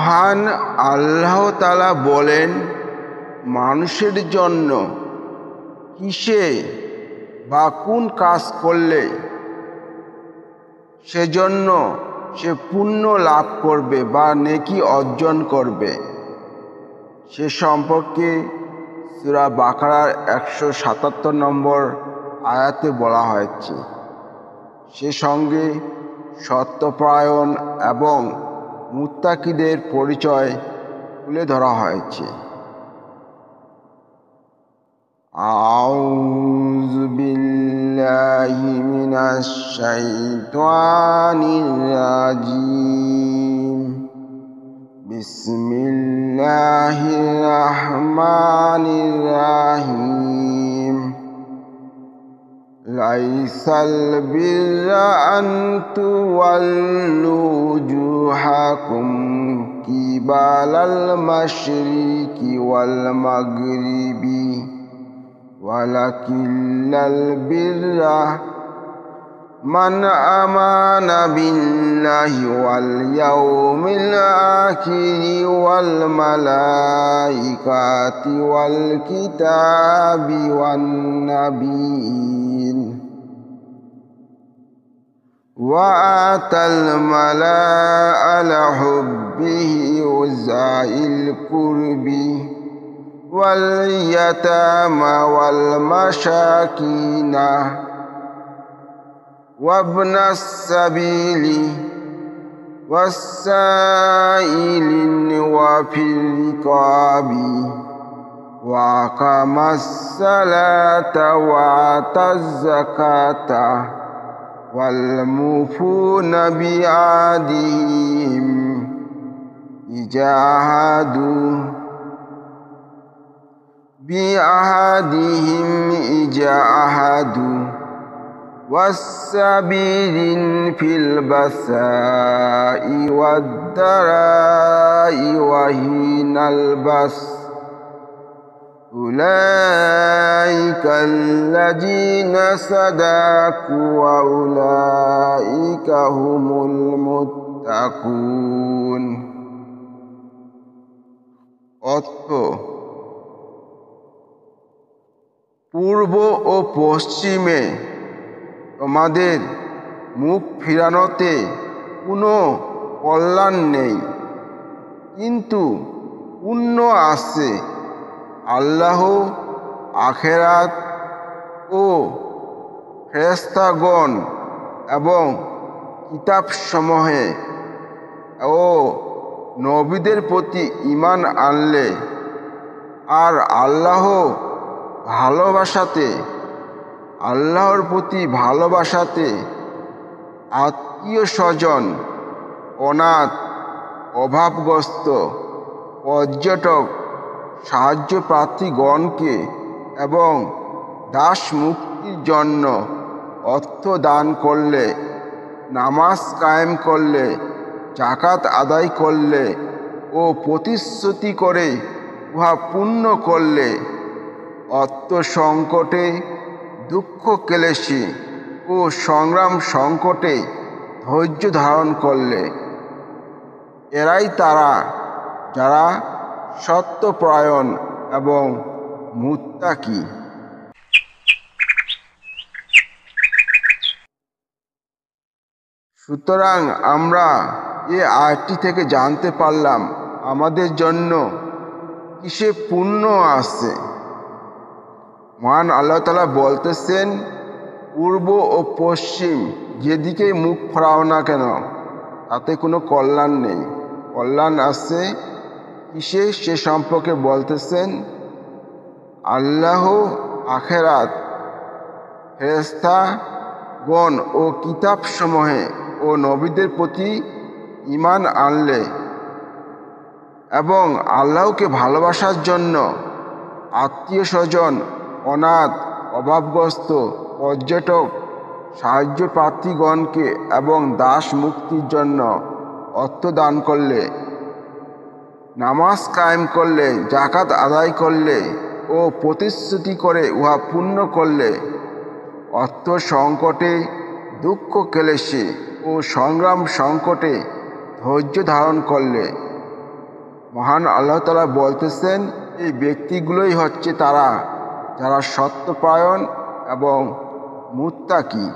মহান আল্লাহ তাআলা বলেন, মানুষের জন্য কিসে বা কোন কাজ করলে সেজন্য সে পুণ্য লাভ করবে বা নেকি অর্জন করবে সে সম্পর্কে সূরা বাকারার 177 নম্বর আয়াতে বলা হয়েছে। সে সঙ্গে সত্যপরায়ণ এবং মুত্তাকিদের পরিচয় তুলে ধরা হয়েছে। আউযু বিল্লাহি মিনাশ শাইতানির রাজিম। বিসমিল্লাহির রাহমানির রাহিম। লাইসাল বিররা আন তুওয়াল্লু উজুহাকুম কিবালাল মাশরিকি ওয়াল মাগরিবি ওয়ালাকিন্নাল বিররা মান আমানা বিল্লাহি ওয়াল ইয়াউমিল আখিরি ওয়াল মালাইকাতি ওয়াল কিতাবি ওয়ান নাবিয়্যিন ওয়া আতাল মালা আলা হুব্বিহি ওয়াযাইল কুরবি ওয়াল ইয়াতামা ওয়াল মাশাকিনা ওয়াবনাস সাবিলি ওয়াস-সাইলিন ওয়া ফির রিকাবি ওয়া আকামাস সালাতা ওয়া আতাজ যাকাতা ওয়াল মুফুনা বিআহদিহিম ইজা আহাদু ওয়াস-সাবিরিন ফিল বাসাই ওয়াদ-দারাই ওয়া হিনাল বাস উলাইকাল্লাযীনা সাদাকু ওয়া উলাইকা হুমুল মুত্তাকুন। অর্থ: পূর্ব ও পশ্চিমে তোমাদের মুখ ফিরানোতে কোনো কল্যাণ নেই, কিন্তু পুণ্য আছে আল্লাহ, আখিরাত ও ফেরেশতাগণ এবং কিতাবসমূহে ও নবীদের প্রতি ঈমান আনলে আর আল্লাহর প্রতি ভালোবাসাতে আত্মীয় স্বজন, অনাথ, অভাবগ্রস্ত, পর্যটক, সাহায্য প্রার্থীগণকে এবং দাস মুক্তির জন্য অর্থ দান করলে, নামাজ কায়েম করলে, যাকাত আদায় করলে ও প্রতিশ্রুতি করে উহা পূর্ণ করলে, অর্থ সংকটে, দুঃখ ক্লেশে ও সংগ্রাম সংকটে ধৈর্য ধারণ করলে, এরাই তারা যারা সত্যপরায়ণ এবং মুত্তাকি। সুতরাং আমরা এই আয়াতটি থেকে জানতে পারলাম আমাদের জন্য কিসে পুণ্য আছে। মহান আল্লাহ তাআলা বলতেছেন, পূর্ব ও পশ্চিম যেদিকেই মুখ ফেরাও না কেন তাতে কোনো কল্যাণ নেই। কল্যাণ আছে কিসে সে সম্পর্কে বলতেছেন, আল্লাহ, আখিরাত, ফেরেশতাগণ ও কিতাবসমূহে ও নবীদের প্রতি ঈমান আনলে এবং আল্লাহকে ভালোবাসার জন্য আত্মীয় স্বজন, অনাথ, অভাবগ্রস্ত, পর্যটক, সাহায্য প্রার্থীগণকে এবং দাস মুক্তির জন্য অর্থ দান করলে, নামাজ কায়েম করলে, যাকাত আদায় করলে ও প্রতিশ্রুতি করে উহা পূর্ণ করলে, অর্থ সংকটে, দুঃখ ক্লেশে ও সংগ্রাম সংকটে ধৈর্য ধারণ করলে, মহান আল্লাহ তাআলা বলতেছেন, এই ব্যক্তিগুলোই হচ্ছে তারা যারা সত্যপরায়ণ এবং মুত্তাকি।